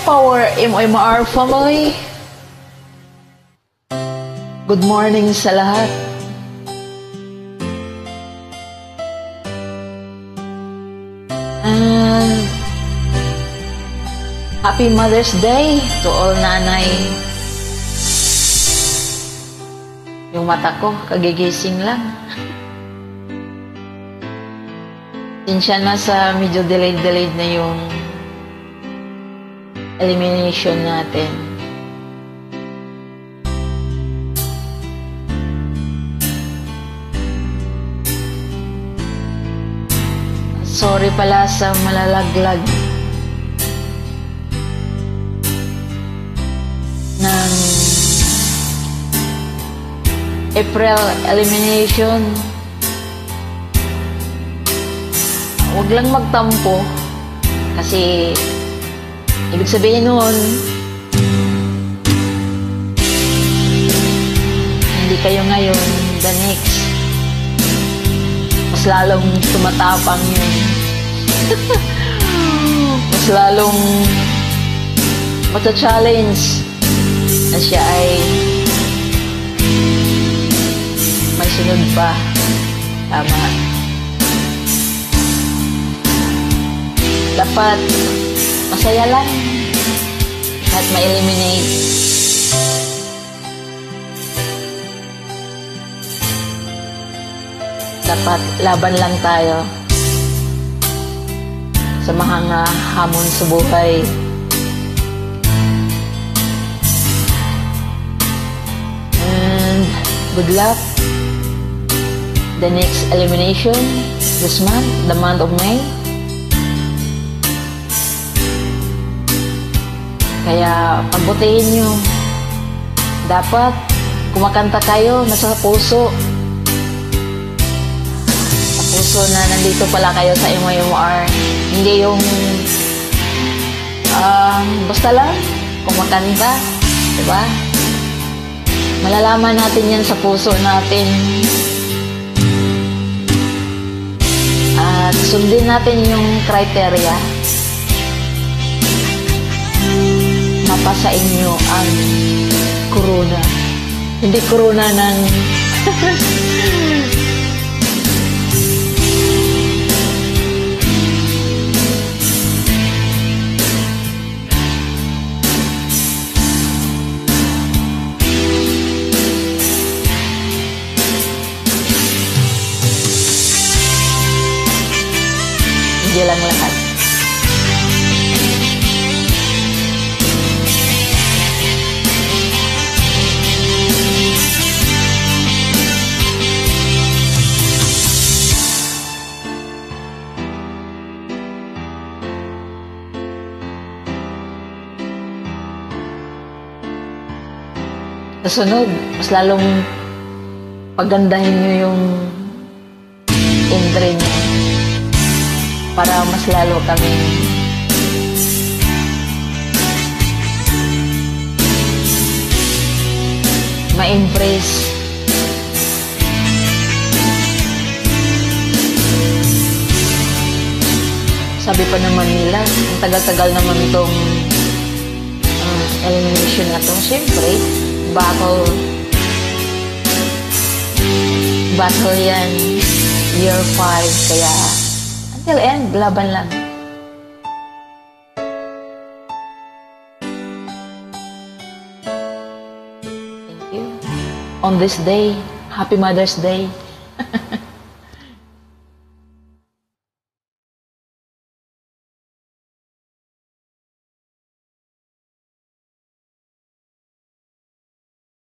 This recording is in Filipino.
Power MMR family. Good morning sa lahat. And Happy Mother's Day to all nanay. Yung mata ko, kagigising lang. Sinsya na sa medyo delayed na yung elimination natin. Sorry pala sa malalaglag ng April elimination. Huwag lang magtampo kasi ibig sabihin nun hindi kayo ngayon, the next mas lalong tumatapang yun. Mas lalong mata-challenge na siya ay may sunod pa. Tama. Dapat masaya lang at ma-eliminate. Dapat laban lang tayo sa mga hamon sa buhay. And good luck the next elimination this month, the month of May. Kaya pagbutihin nyo. Dapat kumakanta kayo nasa puso. Sa puso na nandito pala kayo sa MYMR. Hindi yung basta lang kumakanta. Diba? Malalaman natin yan sa puso natin. At sundin natin yung criteria. Mapasa inyo ang corona. Hindi corona ng hindi lang lahat. Kasunod, mas lalong pagandahin nyo yung entry nyo para mas lalo kami ma-impress. Sabi pa naman nila, ang tagal-tagal naman itong elimination na to. Siyempre, battle yan, year 5, kaya until end, laban lang. Thank you. On this day, Happy Mother's Day.